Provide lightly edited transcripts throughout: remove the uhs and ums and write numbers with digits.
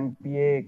MPA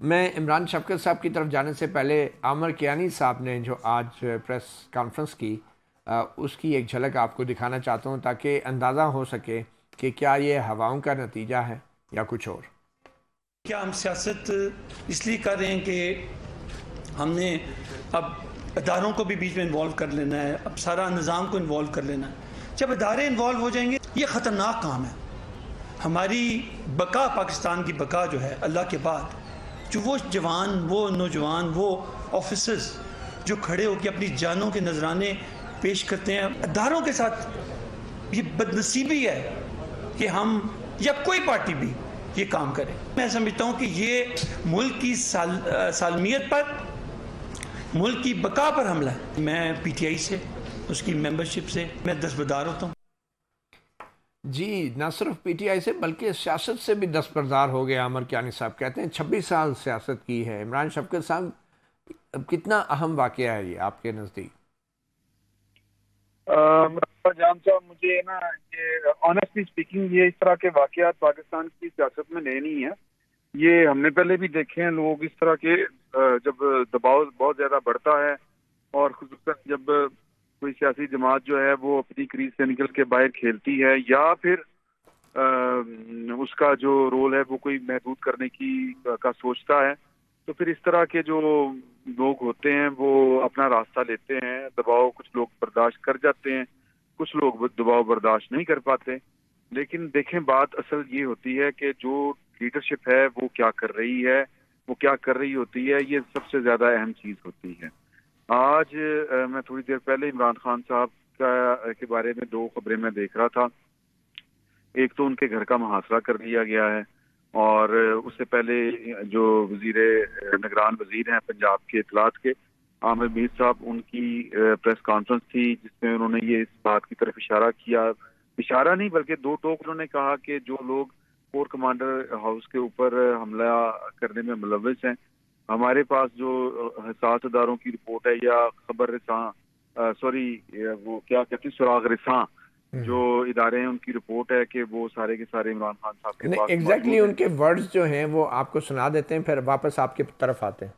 میں عمران شفقت صاحب کی طرف جانے سے پہلے عامر کیانی صاحب نے جو آج پریس کانفرنس کی اس کی ایک جھلک آپ کو دکھانا چاہتا ہوں تاکہ اندازہ ہو سکے کہ کیا یہ ہواؤں کا نتیجہ ہے یا کچھ اور. کیا ہم سیاست اس لیے کر رہے ہیں کہ ہم نے اب اداروں کو بھی بیچ میں انوالو کر لینا ہے, اب سارا نظام کو انوالو کر لینا ہے. جب ادارے انوالو ہو جائیں گے یہ خطرناک کام ہے. ہماری بقا, پاکستان کی بقا جو ہے اللہ کے بعد, جو وہ جوان, وہ نوجوان, وہ آفیسرز جو کھڑے ہو کے اپنی جانوں کے نذرانے پیش کرتے ہیں اداروں کے ساتھ, یہ بدنصیبی ہے کہ ہم یا کوئی پارٹی بھی یہ کام کرے. میں سمجھتا ہوں کہ یہ ملک کی سالمیت پر, ملک کی بقا پر حملہ ہے. میں پی ٹی آئی سے, اس کی ممبرشپ سے میں دستبردار ہوتا ہوں. جی, نہ صرف پی ٹی آئی سے بلکہ سیاست سے بھی دستبردار ہو گئے عامر کیانی صاحب. کہتے ہیں 26 سال سیاست کی ہے. عمران شفقت صاحب, کتنا اہم واقعہ ہے یہ آپ کے نزدیک؟ جان صاحب, مجھے نا یہ آنیسٹلی اسپیکنگ یہ اس طرح کے واقعات پاکستان کی سیاست میں نئے نہیں ہیں. یہ ہم نے پہلے بھی دیکھے ہیں. لوگ اس طرح کے جب دباؤ بہت زیادہ بڑھتا ہے اور خصوصاً جب کوئی سیاسی جماعت جو ہے وہ اپنی کریز سے نکل کے باہر کھیلتی ہے یا پھر اس کا جو رول ہے وہ کوئی محدود کرنے کا سوچتا ہے, تو پھر اس طرح کے جو لوگ ہوتے ہیں وہ اپنا راستہ لیتے ہیں. دباؤ کچھ لوگ برداشت کر جاتے ہیں, کچھ لوگ دباؤ برداشت نہیں کر پاتے. لیکن دیکھیں, بات اصل یہ ہوتی ہے کہ جو لیڈرشپ ہے وہ کیا کر رہی ہے, وہ کیا کر رہی ہوتی ہے, یہ سب سے زیادہ اہم چیز ہوتی ہے. آج میں تھوڑی دیر پہلے عمران خان صاحب کے بارے میں 2 خبریں میں دیکھ رہا تھا. ایک تو ان کے گھر کا محاصرہ کر دیا گیا ہے, اور اس سے پہلے جو نگران وزیر ہیں پنجاب کے اطلاعات کے عامر میر صاحب, ان کی پریس کانفرنس تھی جس میں انہوں نے یہ اس بات کی طرف اشارہ نہیں بلکہ 2 ٹوک انہوں نے کہا کہ جو لوگ کور کمانڈر ہاؤس کے اوپر حملہ کرنے میں ملوث ہیں, ہمارے پاس جو حساس اداروں کی رپورٹ ہے یا خبر رساں وہ کیا کہتے ہیں سراغ رساں جو ادارے ہیں ان کی رپورٹ ہے کہ وہ سارے کے سارے عمران خان صاحب کے پاس ایگزیکٹلی ان کے ورڈز جو ہیں وہ آپ کو سنا دیتے ہیں, پھر واپس آپ کی طرف آتے ہیں.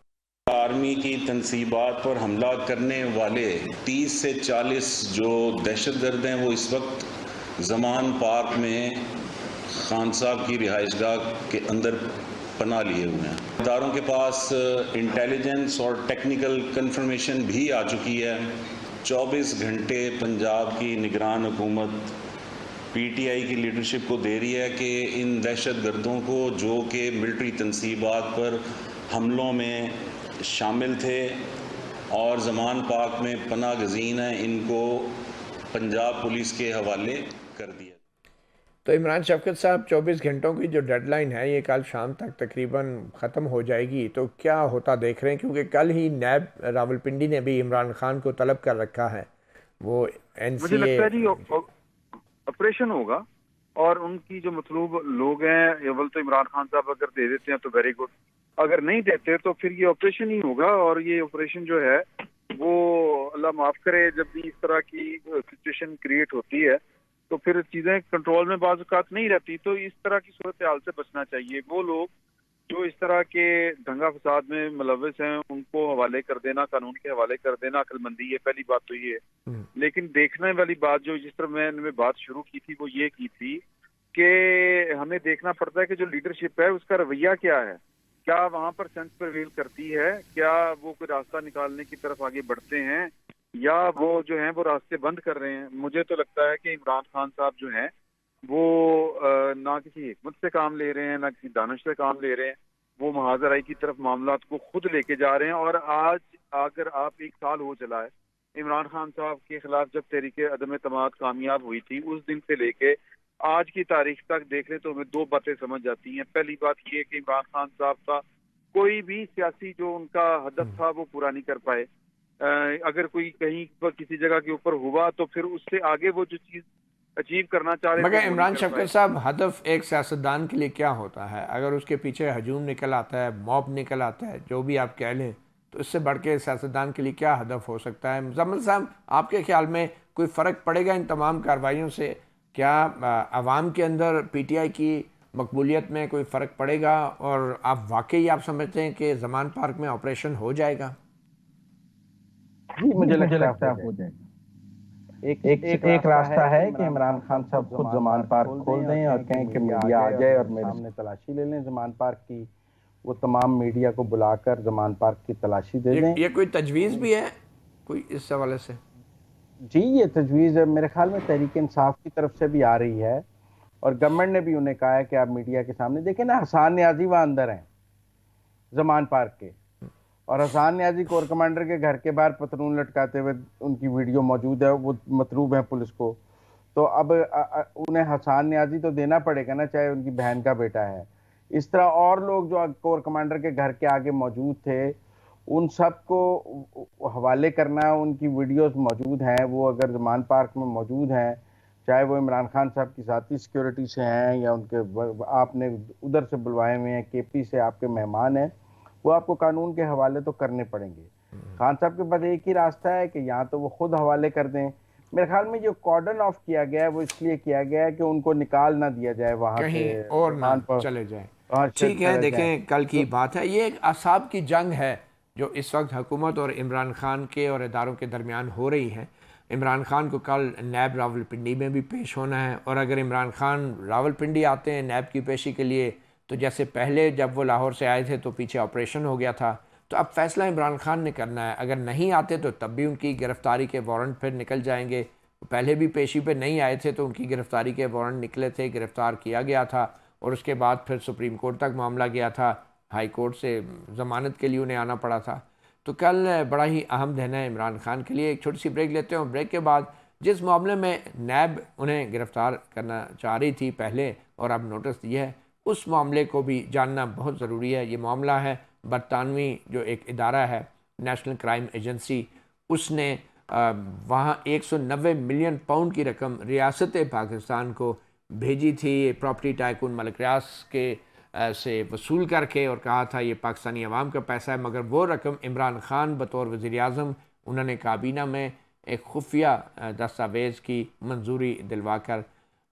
آرمی کی تنصیبات پر حملہ کرنے والے 30 سے 40 جو دہشت گرد ہیں وہ اس وقت زمان پارک میں خان صاحب کی رہائش گاہ کے اندر پناہ لیے ہوئے ہیں. اداروں کے پاس انٹیلیجنس اور ٹیکنیکل کنفرمیشن بھی آ چکی ہے. 24 گھنٹے پنجاب کی نگران حکومت پی ٹی آئی کی لیڈرشپ کو دے رہی ہے کہ ان دہشت گردوں کو جو کہ ملٹری تنصیبات پر حملوں میں شامل تھے اور زمان پاک میں پناہ گزین ہیں, ان کو پنجاب پولیس کے حوالے کر دیا. تو عمران شفقت صاحب, 24 گھنٹوں کی جو ڈیڈ لائن ہے یہ کل شام تک تقریباً ختم ہو جائے گی, تو کیا ہوتا دیکھ رہے ہیں؟ کیونکہ کل ہی نیب راولپنڈی نے بھی عمران خان کو طلب کر رکھا ہے. وہ این سی اے, مجھے لگتا ہے جی آپریشن ہوگا اور ان کی جو مطلوب لوگ ہیں, اول تو عمران خان صاحب اگر دے دیتے ہیں تو ویری گڈ, اگر نہیں دیتے تو پھر یہ آپریشن ہی ہوگا. اور یہ آپریشن جو ہے وہ اللہ معاف کرے, جب بھی اس طرح کی سچویشن کریٹ ہوتی ہے تو پھر چیزیں کنٹرول میں بعض اوقات نہیں رہتی. تو اس طرح کی صورتحال سے بچنا چاہیے. وہ لوگ جو اس طرح کے دنگا فساد میں ملوث ہیں ان کو حوالے کر دینا, قانون کے حوالے کر دینا عقل مندی ہے. پہلی بات تو یہ ہے. لیکن دیکھنے والی بات جو جس طرح میں نے بات شروع کی تھی وہ یہ کی تھی کہ ہمیں دیکھنا پڑتا ہے کہ جو لیڈرشپ ہے اس کا رویہ کیا ہے. کیا وہاں پر سینس پرویل کرتی ہے, کیا وہ کوئی راستہ نکالنے کی طرف آگے بڑھتے ہیں یا وہ جو ہیں وہ راستے بند کر رہے ہیں. مجھے تو لگتا ہے کہ عمران خان صاحب جو ہیں وہ نہ کسی حکمت سے کام لے رہے ہیں نہ کسی دانش سے کام لے رہے ہیں. وہ محاذ رائی کی طرف معاملات کو خود لے کے جا رہے ہیں. اور آج اگر آپ 1 سال ہو چلا ہے عمران خان صاحب کے خلاف جب تحریک عدم اعتماد کامیاب ہوئی تھی, اس دن سے لے کے آج کی تاریخ تک دیکھ لیں تو ہمیں 2 باتیں سمجھ جاتی ہیں. پہلی بات یہ کہ عمران خان صاحب کا کوئی بھی سیاسی جو ان کا ہدف تھا وہ پورا نہیں کر پائے. اگر کوئی کہیں پر کسی جگہ کے اوپر ہوا تو پھر اس سے آگے وہ جو چیز اچیو کرنا چاہ رہے ہیں. مگر عمران شفقت صاحب, ہدف ایک سیاستدان کے لیے کیا ہوتا ہے؟ اگر اس کے پیچھے ہجوم نکل آتا ہے, موب نکل آتا ہے, جو بھی آپ کہہ لیں, تو اس سے بڑھ کے سیاستدان کے لیے کیا ہدف ہو سکتا ہے؟ مزمل صاحب, آپ کے خیال میں کوئی فرق پڑے گا ان تمام کارروائیوں سے؟ کیا عوام کے اندر پی ٹی آئی کی مقبولیت میں کوئی فرق پڑے گا، اور واقعی آپ سمجھتے ہیں کہ زمان پارک میں آپریشن ہو جائے گا؟ جی مجھے لگتا ہے ہو جائے گا۔ ایک راستہ ہے کہ عمران خان صاحب خود زمان پارک کھول دیں اور کہیں کہ میڈیا آ جائے اور میرے سامنے تلاشی لے لیں زمان پارک کی، وہ تمام میڈیا کو بلا کر زمان پارک کی تلاشی دے دیں۔ یہ کوئی تجویز بھی ہے کوئی اس حوالے سے؟ جی یہ تجویز میرے خیال میں تحریک انصاف کی طرف سے بھی آ رہی ہے، اور گورنمنٹ نے بھی انہیں کہا ہے کہ آپ میڈیا کے سامنے دیکھیں نا، حسان نیازی وہاں اندر ہیں زمان پارک کے، اور حسان نیازی کور کمانڈر کے گھر کے باہر پتلون لٹکاتے ہوئے ان کی ویڈیو موجود ہے، وہ مطلوب ہیں پولیس کو۔ تو اب انہیں حسان نیازی تو دینا پڑے گا نا، چاہے ان کی بہن کا بیٹا ہے۔ اس طرح اور لوگ جو کور کمانڈر کے گھر کے آگے موجود تھے، ان سب کو حوالے کرنا، ان کی ویڈیوز موجود ہیں، وہ اگر زمان پارک میں موجود ہیں، چاہے وہ عمران خان صاحب کی ذاتی سیکیورٹی سے ہیں یا ان کے آپ نے ادھر سے بلوائے ہوئے ہیں، کے پی سے آپ کے مہمان ہیں، وہ آپ کو قانون کے حوالے تو کرنے پڑیں گے۔ خان صاحب کے پاس ایک ہی راستہ ہے کہ یہاں تو وہ خود حوالے کر دیں۔ میرے خیال میں جو کارڈن آف کیا گیا ہے وہ اس لیے کیا گیا ہے کہ ان کو نکال نہ دیا جائے وہاں سے، کہیں اور نہ چلے جائیں۔ ٹھیک ہے، دیکھیں کل کی بات ہے، یہ ایک اعصاب کی جنگ ہے جو اس وقت حکومت اور عمران خان کے اور اداروں کے درمیان ہو رہی ہے۔ عمران خان کو کل نیب راولپنڈی میں بھی پیش ہونا ہے، اور اگر عمران خان راولپنڈی آتے ہیں نیب کی پیشی کے لیے، تو جیسے پہلے جب وہ لاہور سے آئے تھے تو پیچھے آپریشن ہو گیا تھا، تو اب فیصلہ عمران خان نے کرنا ہے۔ اگر نہیں آتے تو تب بھی ان کی گرفتاری کے وارنٹ پھر نکل جائیں گے۔ پہلے بھی پیشی پہ نہیں آئے تھے تو ان کی گرفتاری کے وارنٹ نکلے تھے، گرفتار کیا گیا تھا، اور اس کے بعد پھر سپریم کورٹ تک معاملہ گیا تھا، ہائی کورٹ سے ضمانت کے لیے انہیں آنا پڑا تھا۔ تو کل بڑا ہی اہم دن ہے عمران خان کے لیے۔ ایک چھوٹی سی بریک لیتے ہیں، بریک کے بعد جس معاملے میں نیب انہیں گرفتار کرنا چاہ رہی تھی پہلے اور اب نوٹس دیا ہے، اس معاملے کو بھی جاننا بہت ضروری ہے۔ یہ معاملہ ہے برطانوی جو ایک ادارہ ہے نیشنل کرائم ایجنسی، اس نے وہاں 190 ملین پاؤنڈ کی رقم ریاست پاکستان کو بھیجی تھی پراپرٹی ٹائکون ملک ریاض کے سے وصول کر کے، اور کہا تھا یہ پاکستانی عوام کا پیسہ ہے، مگر وہ رقم عمران خان بطور وزیر اعظم انہوں نے کابینہ میں ایک خفیہ دستاویز کی منظوری دلوا کر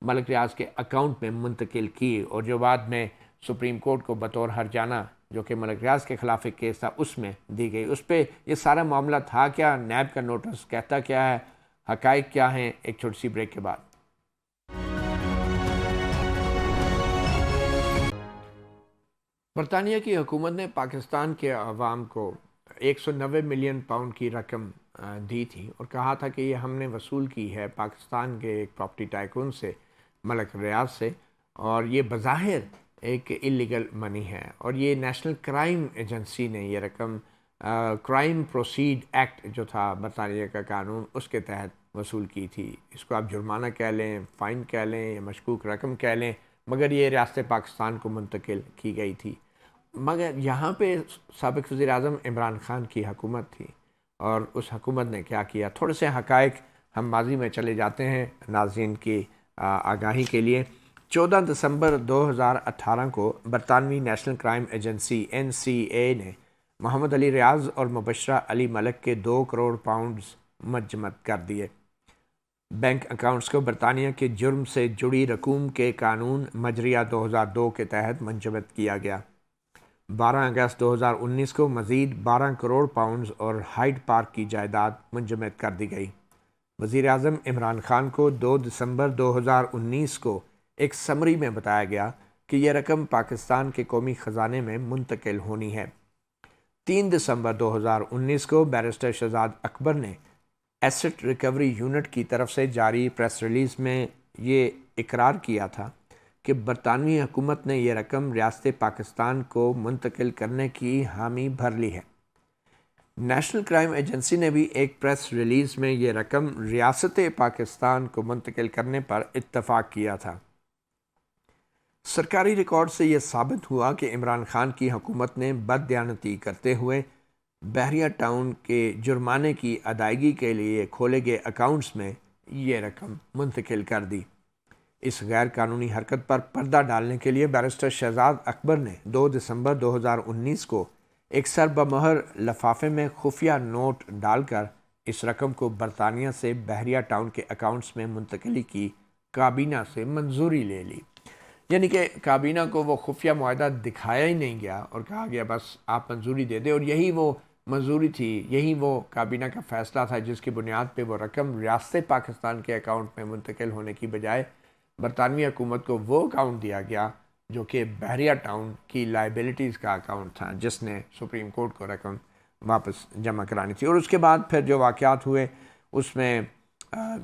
ملک ریاض کے اکاؤنٹ میں منتقل کی، اور جو بعد میں سپریم کورٹ کو بطور ہرجانہ جو کہ ملک ریاض کے خلاف ایک کیس تھا اس میں دی گئی۔ اس پہ یہ سارا معاملہ تھا کیا، نیب کا نوٹس کہتا کیا ہے، حقائق کیا ہیں، ایک چھوٹی سی بریک کے بعد۔ برطانیہ کی حکومت نے پاکستان کے عوام کو 190 ملین پاؤنڈ کی رقم دی تھی، اور کہا تھا کہ یہ ہم نے وصول کی ہے پاکستان کے ایک پراپرٹی ٹائکون سے، ملک ریاض سے، اور یہ بظاہر ایک اللیگل منی ہے، اور یہ نیشنل کرائم ایجنسی نے یہ رقم کرائم پروسیڈ ایکٹ جو تھا برطانیہ کا قانون اس کے تحت وصول کی تھی۔ اس کو آپ جرمانہ کہہ لیں، فائن کہہ لیں، یا مشکوک رقم کہہ لیں، مگر یہ ریاست پاکستان کو منتقل کی گئی تھی۔ مگر یہاں پہ سابق وزیر اعظم عمران خان کی حکومت تھی، اور اس حکومت نے کیا کیا، تھوڑے سے حقائق ہم ماضی میں چلے جاتے ہیں ناظرین کی آگاہی کے لیے۔ 14 دسمبر 2018 کو برطانوی نیشنل کرائم ایجنسی NCA نے محمد علی ریاض اور مبشرہ علی ملک کے 2 کروڑ پاؤنڈز منجمد کر دیے۔ بینک اکاؤنٹس کو برطانیہ کے جرم سے جڑی رقوم کے قانون مجریہ 2002 کے تحت منجمد کیا گیا۔ 12 اگست 2019 کو مزید 12 کروڑ پاؤنڈز اور ہائیڈ پارک کی جائیداد منجمد کر دی گئی۔ وزیر اعظم عمران خان کو 2 دسمبر 2019 کو ایک سمری میں بتایا گیا کہ یہ رقم پاکستان کے قومی خزانے میں منتقل ہونی ہے۔ 3 دسمبر 2019 کو بیرسٹر شہزاد اکبر نے ایسٹ ریکوری یونٹ کی طرف سے جاری پریس ریلیز میں یہ اقرار کیا تھا کہ برطانوی حکومت نے یہ رقم ریاست پاکستان کو منتقل کرنے کی حامی بھر لی ہے۔ نیشنل کرائم ایجنسی نے بھی ایک پریس ریلیز میں یہ رقم ریاست پاکستان کو منتقل کرنے پر اتفاق کیا تھا۔ سرکاری ریکارڈ سے یہ ثابت ہوا کہ عمران خان کی حکومت نے بددیانتی کرتے ہوئے بحریہ ٹاؤن کے جرمانے کی ادائیگی کے لیے کھولے گئے اکاؤنٹس میں یہ رقم منتقل کر دی۔ اس غیر قانونی حرکت پر پردہ ڈالنے کے لیے بیرسٹر شہزاد اکبر نے 2 دسمبر 2019 کو ایک سر بمہر لفافے میں خفیہ نوٹ ڈال کر اس رقم کو برطانیہ سے بحریہ ٹاؤن کے اکاؤنٹس میں منتقلی کی کابینہ سے منظوری لے لی۔ یعنی کہ کابینہ کو وہ خفیہ معاہدہ دکھایا ہی نہیں گیا اور کہا گیا بس آپ منظوری دے دیں، اور یہی وہ منظوری تھی، یہی وہ کابینہ کا فیصلہ تھا جس کی بنیاد پہ وہ رقم ریاست پاکستان کے اکاؤنٹ میں منتقل ہونے کی بجائے برطانوی حکومت کو وہ اکاؤنٹ دیا گیا جو کہ بحریہ ٹاؤن کی لائبلٹیز کا اکاؤنٹ تھا، جس نے سپریم کورٹ کو رقم واپس جمع کرانی تھی۔ اور اس کے بعد پھر جو واقعات ہوئے اس میں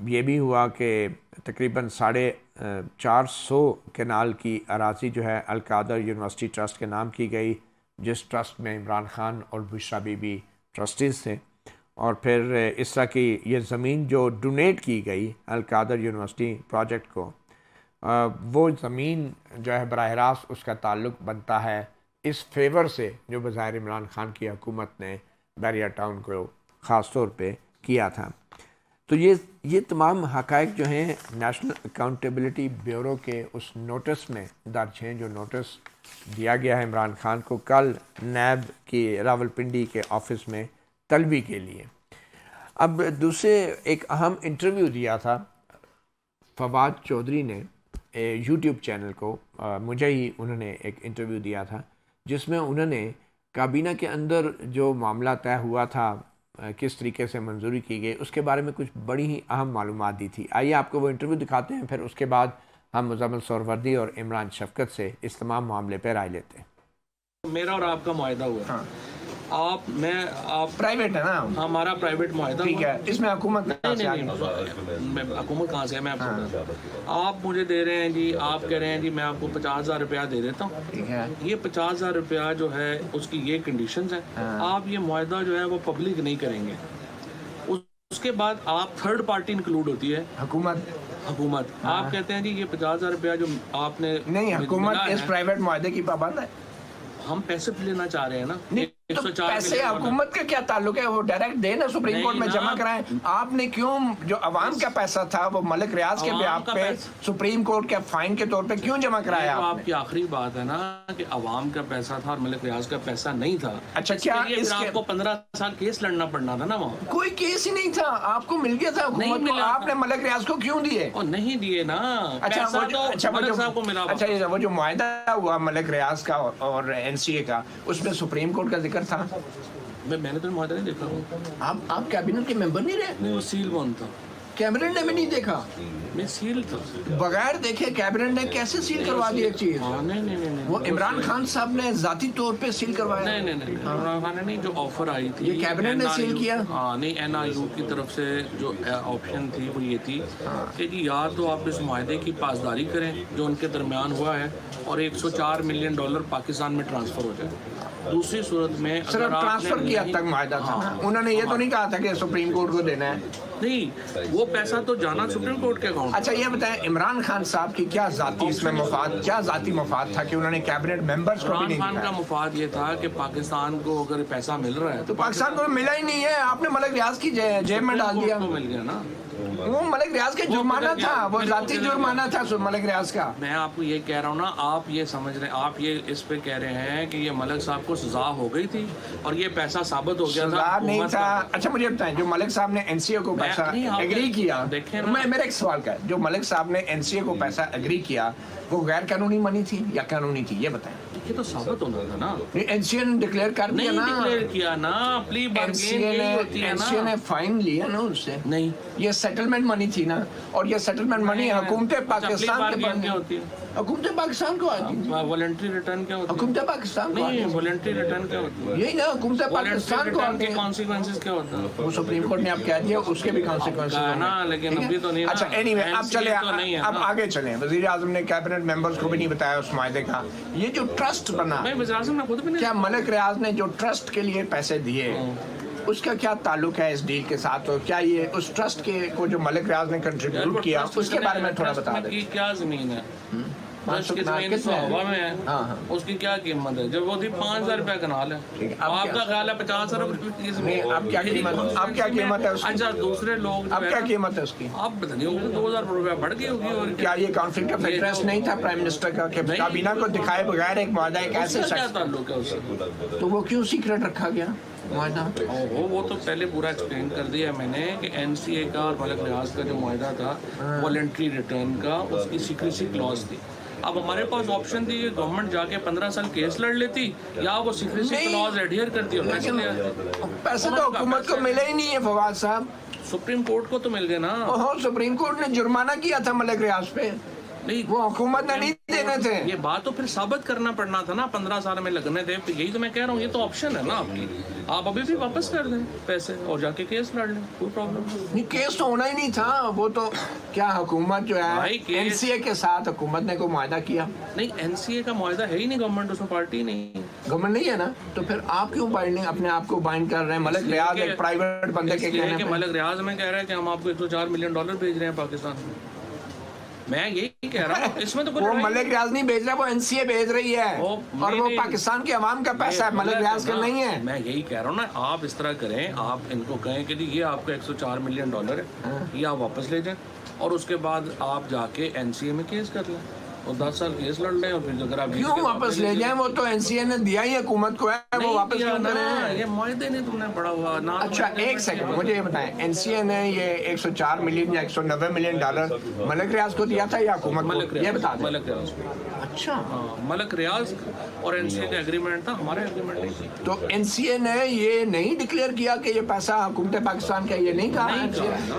یہ بھی ہوا کہ تقریباً 450 کنال کی اراضی جو ہے القادر یونیورسٹی ٹرسٹ کے نام کی گئی، جس ٹرسٹ میں عمران خان اور بشرا بی بی ٹرسٹیز تھے، اور پھر اس طرح کی یہ زمین جو ڈونیٹ کی گئی القادر یونیورسٹی پروجیکٹ کو، وہ زمین جو ہے براہ راست اس کا تعلق بنتا ہے اس فیور سے جو بظاہر عمران خان کی حکومت نے بحریہ ٹاؤن کو خاص طور پہ کیا تھا۔ تو یہ تمام حقائق جو ہیں نیشنل اکاؤنٹیبلٹی بیورو کے اس نوٹس میں درج ہیں، جو نوٹس دیا گیا ہے عمران خان کو کل نیب کی راولپنڈی کے آفس میں طلبی کے لیے۔ اب دوسرے ایک اہم انٹرویو دیا تھا فواد چودھری نے یوٹیوب چینل کو، مجھے ہی انہوں نے ایک انٹرویو دیا تھا جس میں انہوں نے کابینہ کے اندر جو معاملہ طے ہوا تھا، کس طریقے سے منظوری کی گئی، اس کے بارے میں کچھ بڑی ہی اہم معلومات دی تھی۔ آئیے آپ کو وہ انٹرویو دکھاتے ہیں، پھر اس کے بعد ہم مزمل سہروردی اور عمران شفقت سے اس تمام معاملے پہ رائے لیتے ہیں۔ میرا اور آپ کا معاہدہ ہوا، آپ پرائیویٹ ہے نا، ہمارا پرائیویٹ معاہدہ ٹھیک ہے، اس میں حکومت حکومت کہاں سے ہے؟ میں آپ مجھے دے رہے ہیں جی، آپ کہہ رہے ہیں جی میں آپ کو 50,000 روپیہ دے دیتا ہوں، ٹھیک ہے، یہ 50,000 روپیہ جو ہے اس کی یہ کنڈیشنز ہیں، آپ یہ معاہدہ جو ہے وہ پبلک نہیں کریں گے، اس کے بعد آپ تھرڈ پارٹی انکلوڈ ہوتی ہے حکومت، آپ کہتے ہیں جی یہ 50,000 روپیہ جو آپ نے نہیں، حکومت اس پرائیویٹ معاہدے کی پابند ہے۔ ہم پیسے لینا چاہ رہے ہیں نا، تو پیسے حکومت کا کیا تعلق ہے؟ وہ ڈائریکٹ دے نا، سپریم کورٹ میں جمع کرائیں۔ آپ نے کیوں جو عوام کا پیسہ تھا وہ ملک ریاض کے بیاپ پہ سپریم کورٹ کے فائن کے طور پہ کیوں جمع کرایا؟ آپ کی آخری بات ہے نا کہ عوام کا پیسہ تھا اور ملک ریاض کا پیسہ نہیں تھا۔ اچھا، کیا آپ کو 15 سال کیس لڑنا پڑنا تھا نا وہاں؟ کوئی کیس ہی نہیں تھا، آپ کو مل گیا تھا حکومت کو، آپ نے ملک ریاض کو کیوں دیے؟ اور نہیں دیے نا، اچھا وہ جو معاہدہ ہوا ملک ریاض کا اور این سی اے کا، اس میں سپریم کورٹ کا ذکر تھا؟ میں نے تو معاہدہ نہیں دیکھا۔ آپ کیبنٹ کے ممبر نہیں رہے؟ نہیں، وہ سیل بند تھا، کیبنٹ نے بھی نہیں دیکھا؟ میں سیل تھا، بغیر دیکھے کیبنٹ نے کیسے سیل کروا دی ایک چیز؟ نہیں، وہ عمران خان صاحب نے ذاتی طور پہ سیل کروایا؟ نہیں، عمران خان نے نہیں، جو آفر آئی تھی یہ کیبنٹ نے سیل کیا؟ ہاں، نہیں، این آئی یو کی طرف سے جو آپشن تھی وہ یہ تھی کہ جی یا تو آپ اس معاہدے کی پاسداری کریں جو ان کے درمیان ہوا ہے اور $104 ملین پاکستان میں ٹرانسفر ہو جائے، دوسری صورت میں صرف ٹرانسفر کیا تک معاہدہ تھا، انہوں نے یہ تو نہیں کہا تھا کہ سپریم کورٹ کو دینا ہے؟ نہیں، وہ پیسہ تو جانا سپریم کورٹ کے اکاؤنٹ۔ اچھا یہ بتائیں، عمران خان صاحب کی کیا ذاتی اس میں مفاد، کیا ذاتی مفاد تھا کہ انہوں نے کیبنٹ ممبرز کو بھی نہیں عمران خان کا دکھایا؟ مفاد یہ تھا کہ پاکستان کو اگر پیسہ مل رہا ہے تو پاکستان کو ملا ہی نہیں ہے، آپ نے ملک ریاض کی جیب میں ڈال دیا۔ مل گیا نا، وہ ملک ریاض کا جرمانہ تھا، وہ ذاتی جرمانہ تھا ملک ریاض کا۔ میں آپ کو یہ کہہ رہا ہوں نا، آپ یہ سمجھ رہے ہیں، آپ یہ اس پہ کہہ رہے ہیں کہ یہ ملک صاحب کو سزا ہو گئی تھی اور یہ پیسہ ثابت ہو گیا تھا، سزا نہیں تھا۔ اچھا مجھے بتائیں، جو ملک صاحب نے این سی اے کو پیسہ ایگری کیا، میرا ایک سوال کا ہے، جو ملک صاحب نے این سی اے کو پیسہ ایگری کیا وہ غیر قانونی منی تھی یا قانونی تھی، یہ بتائیں؟ یہ تو ثابت ہونا تھا نا، این سی اے نے ڈکلیئر کر دیا نا، ڈکلیئر کیا نا، پلی بارگین ہوتی ہے این سی اے نا، نے فائن لیا نا اس سے، نہیں یہ سیٹلمنٹ منی تھی نا، اور یہ سیٹلمنٹ منی حکومت پاکستان کے کیا ہوتی ہے؟ حکومت پاکستان کو آتی ہے، والنٹری ریٹرن کیا ہوتی ہے؟ حکومت پاکستان کو آتی نہیں، ہے، والنٹری ریٹرن کیا ہوتی ہے؟ یہی نا حکومت پاکستان کو آتی کے ہے۔ کانسیکوینسز کیا ہوتا ہے؟ وہ سپریم کورٹ نے اب کہہ دیا اس کے بھی کانسیکوینسز کہا نا، لیکن ابھی تو نہیں نا۔ اچھا اینی وے، اب چلے اب نا۔ آگے چلیں۔ وزیر اعظم نے کیبنٹ ممبرز کو بھی نہیں بتایا اس معاہدے کا، یہ جو ٹرسٹ بنا، میں وزیر اعظم نے خود بھی نہیں، کیا ملک ریاض نے جو ٹرسٹ کے لیے پیسے دیے اس کا کیا تعلق ہے اس ڈیل کے ساتھ، اور کیا یہ اس ٹرسٹ کے کو جو ملک ریاض نے کنٹریبیوٹ کیا اس کے بارے میں تھوڑا بتا دیں؟ کیا زمین ہے؟ ٹرسٹ کی زمین ہوا میں ہے، اس کی کیا قیمت ہے؟ جب وہ تھی 5,000 روپے کنال ہے، آپ کا خیال ہے 50 روپے کی زمین؟ اب کیا قیمت ہے اس کی؟ اچھا، دوسرے لوگ اب کیا قیمت ہے اس کی؟ اب پتہ نہیں ہوگی، 2,000 روپے بڑھ گئی ہوگی۔ اور کیا یہ کانفلکٹ آف انٹرسٹ نہیں تھا پرائم منسٹر کا کہ کابینہ کو دکھائے بغیر ایک معاہدہ ایک ایسے کیا شخص، تعلق ہے اس سے؟ تو وہ کیوں سیکرٹ رکھا گیا معاہدہ؟ وہ تو پہلے پورا ایکسپلین کر دیا میں نے کہ این سی اے کا اور ملک ریاض کا جو معاہدہ تھا والنٹری ریٹرن کا، اس کی سیکریسی کلوز تھی۔ اب ہمارے پاس آپشن تھی کہ گورنمنٹ جا کے 15 سال کیس لڑ لیتی یا وہ سیکریسی کلاز ایڈہیر کرتی اور پیسے لے آتی. پیسے تو حکومت کو ملے ہی نہیں ہے فواد صاحب. سپریم کورٹ کو تو مل گئے نا. سپریم کورٹ نے جرمانہ کیا تھا ملک ریاض پہ, نہیں وہ حکومت نے نہیں دینے تھے. یہ بات تو پھر ثابت کرنا پڑنا تھا نا, 15 سال میں لگنے تھے. یہی تو میں کہہ رہا ہوں, یہ تو آپشن ہے نا آپ کی, آپ ابھی بھی واپس کر دیں پیسے اور جا کے کیس لڑ لیں, کوئی پرابلم نہیں. کیس تو ہونا ہی نہیں تھا. وہ تو کیا حکومت جو ہے این سی اے کے ساتھ حکومت نے کوئی معاہدہ کیا؟ نہیں, این سی اے کا معاہدہ ہے ہی نہیں, گورنمنٹ اس میں پارٹی نہیں, گورنمنٹ نہیں ہے نا. تو پھر آپ کیوں بائنڈنگ اپنے آپ کو بائنڈ کر رہے ہیں ملک ریاض ایک پرائیویٹ بندے کے کہنے پہ؟ ملک ریاض میں کہہ رہے ہیں کہ ہم آپ کو $104 ملین بھیج رہے ہیں پاکستان میں. میں یہی کہہ رہا ہوں, اس میں تو وہ ملک ریاض نہیں بھیج رہا, وہ این سی اے بھیج رہی ہے, اور وہ پاکستان کے عوام کا پیسہ ہے, ملک ریاض کا نہیں ہے. میں یہی کہہ رہا ہوں نا, آپ اس طرح کریں, آپ ان کو کہیں کہ یہ آپ کا $104 ملین ہے, یہ آپ واپس لے جائیں, اور اس کے بعد آپ جا کے این سی اے میں کیس کر لیں اور 10 سال کیس لڑ لیں, اور پھر اگر آپ کیوں واپس لے جائیں؟ وہ تو این سی اے نے دیا ہی حکومت کو ہے, وہ واپس کیوں کریں؟ یہ معاہدے نہیں تم نے پڑھا ہوا نا. اچھا ایک سیکنڈ مجھے یہ بتائیں, این سی اے نے یہ $104 ملین یا $190 ملین ملک ریاض کو دیا تھا یا حکومت کو؟ یہ بتا دیں. ملک ریاض. اچھا, ملک ریاض اور این سی اے کا ایگریمنٹ تھا, ہمارا ایگریمنٹ نہیں تھی. تو این سی اے نے یہ نہیں ڈکلیئر کیا کہ یہ پیسہ حکومت پاکستان کا, یہ نہیں کہا؟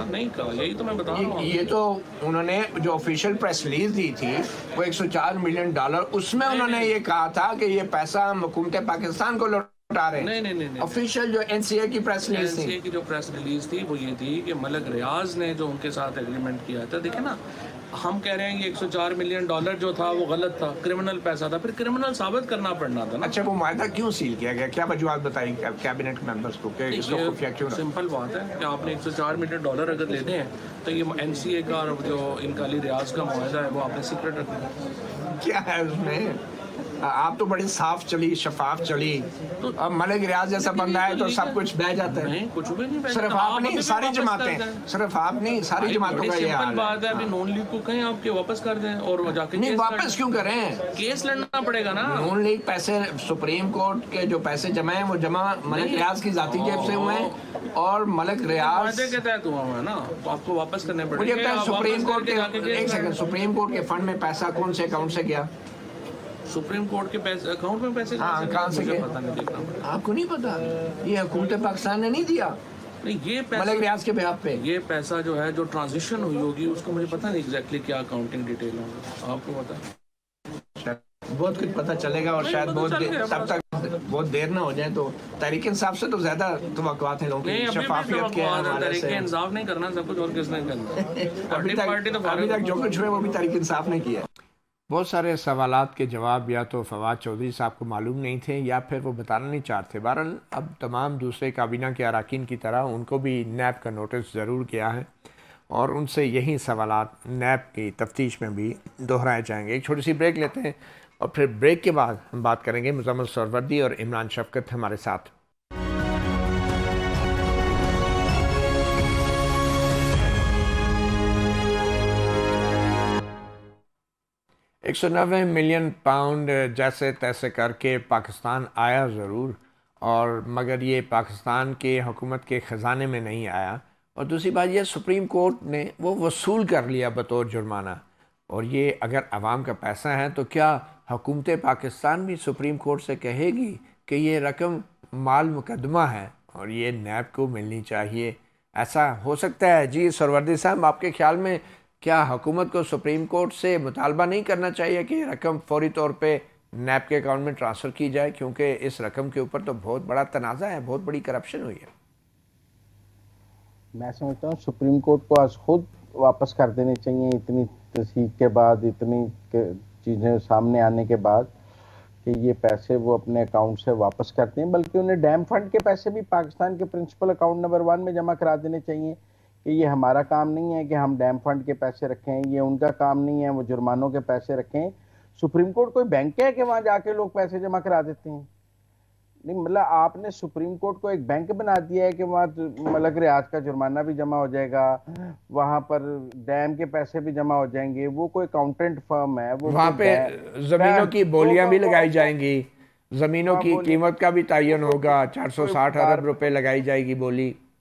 نہیں کہا, یہی تو میں بتا رہا ہوں. یہ تو انہوں نے جو آفیشیل پریس ریلیز دی تھی وہ $104 ملین, اس میں انہوں نے یہ کہا تھا کہ یہ پیسہ ہم حکومت پاکستان کو لوٹا رہے ہیں. نہیں, آفیشیل جو این سی اے کی پریس ریلیز تھی, این سی اے کی جو پریس ریلیز تھی وہ یہ تھی کہ ملک ریاض نے جو ان کے ساتھ ایگریمنٹ کیا تھا, دیکھیں نا, ہم کہہ رہے ہیں یہ $104 ملین جو تھا وہ غلط تھا, کرمنل پیسہ تھا, پھر کرمنل ثابت کرنا پڑنا تھا نا. اچھا وہ معاہدہ کیوں سیل کیا گیا, کیا وجوہات بتائی کیبنٹ ممبرس کو کہ اس کو خفیہ کیوں رکھا؟ سمپل بات ہے کہ آپ نے $104 ملین اگر لیتے ہیں تو یہ این سی اے کا اور جو ان کا علی ریاض کا معاہدہ ہے وہ آپ نے سیکرٹ رکھنا ہے. کیا ہے اس میں؟ آپ تو بڑی صاف چلی, شفاف چلی. اب ملک ریاض جیسا بندہ ہے تو سب کچھ بہ جاتا ہے. نہیں, کچھ بھی نہیں, صرف آپ نہیں, ساری جماعتیں, صرف آپ نہیں, ساری جماعتوں کا یہ حال ہے. بات ہے, ابھی نون لیگ کو کہیں آپ کے واپس کر دیں اور جا کے نہیں, واپس کیوں کریں؟ کیس لڑنا پڑے گا نا. نون لیگ پیسے, سپریم کورٹ کے جو پیسے جمع ہیں وہ جمع ملک ریاض کی ذاتی جیب سے ہوئے ہیں, اور ملک ریاض کے تحت ہوا ہے نا, تو آپ کو واپس کرنے پڑے گا. مجھے سپریم کورٹ کے, ایک سیکنڈ, سپریم کورٹ کے فنڈ میں پیسہ کون سے اکاؤنٹ سے گیا؟ سپریم کورٹ کے پیسے اکاؤنٹ میں پیسے کہاں سے گئے؟ آپ کو نہیں پتا؟ یہ حکومت پاکستان نے نہیں دیا یہ ملک ریاض کے بیاف پہ. یہ پیسہ جو ہے جو ٹرانزیکشن ہوئی ہوگی اس کو مجھے پتا نہیں ایگزیکٹلی کیا اکاؤنٹنگ ڈیٹیل ہوگی, آپ کو پتا بہت کچھ پتا چلے گا, اور شاید تب تک بہت دیر نہ ہو جائے. تو تحریک انصاف سے تو زیادہ توقعات ہیں لوگوں کی شفافیت کے حوالے سے. تحریک انصاف نہیں کرنا سب کچھ, اور کس نے کرنا؟ ابھی تک جو کچھ ہوئے وہ بھی تحریک انصاف نے کیا. بہت سارے سوالات کے جواب یا تو فواد چودھری صاحب کو معلوم نہیں تھے یا پھر وہ بتانا نہیں چاہتے. بہرحال اب تمام دوسرے کابینہ کے اراکین کی طرح ان کو بھی نیب کا نوٹس ضرور کیا ہے, اور ان سے یہی سوالات نیب کی تفتیش میں بھی دہرائے جائیں گے. ایک چھوٹی سی بریک لیتے ہیں, اور پھر بریک کے بعد ہم بات کریں گے. مزمل سہروردی اور عمران شفقت ہمارے ساتھ. 190 ملین پاؤنڈ جیسے تیسے کر کے پاکستان آیا ضرور, اور مگر یہ پاکستان کے حکومت کے خزانے میں نہیں آیا. اور دوسری بات یہ سپریم کورٹ نے وہ وصول کر لیا بطور جرمانہ. اور یہ اگر عوام کا پیسہ ہے تو کیا حکومت پاکستان بھی سپریم کورٹ سے کہے گی کہ یہ رقم مال مقدمہ ہے اور یہ نیب کو ملنی چاہیے؟ ایسا ہو سکتا ہے؟ جی سہروردی صاحب, آپ کے خیال میں کیا حکومت کو سپریم کورٹ سے مطالبہ نہیں کرنا چاہیے کہ یہ رقم فوری طور پہ نیب کے اکاؤنٹ میں ٹرانسفر کی جائے, کیونکہ اس رقم کے اوپر تو بہت بڑا تنازع ہے, بہت بڑی کرپشن ہوئی ہے؟ میں سمجھتا ہوں سپریم کورٹ کو آج خود واپس کر دینے چاہیے, اتنی تحقیق کے بعد, اتنی چیزیں سامنے آنے کے بعد, کہ یہ پیسے وہ اپنے اکاؤنٹ سے واپس کرتے ہیں. بلکہ انہیں ڈیم فنڈ کے پیسے بھی پاکستان کے پرنسپل اکاؤنٹ نمبر 1 میں جمع کرا دینے چاہیے, کہ یہ ہمارا کام نہیں ہے کہ ہم ڈیم فنڈ کے پیسے رکھیں, یہ ان کا کام نہیں ہے وہ جرمانوں کے پیسے رکھیں. سپریم کورٹ کوئی بینک ہے کہ وہاں جا کے لوگ پیسے جمع کرا دیتے ہیں؟ نہیں, مطلب آپ نے سپریم کورٹ کو ایک بینک بنا دیا ہے کہ وہاں ملک ریاض کا جرمانہ بھی جمع ہو جائے گا, وہاں پر ڈیم کے پیسے بھی جمع ہو جائیں گے. وہ کوئی اکاؤنٹنٹ فرم ہے, وہاں پہ زمینوں کی بولیاں بھی لگائی جائیں گی, زمینوں کی قیمت کا بھی تعین ہوگا, 460 ارب روپے لگائی جائے گی بولی.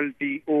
LTO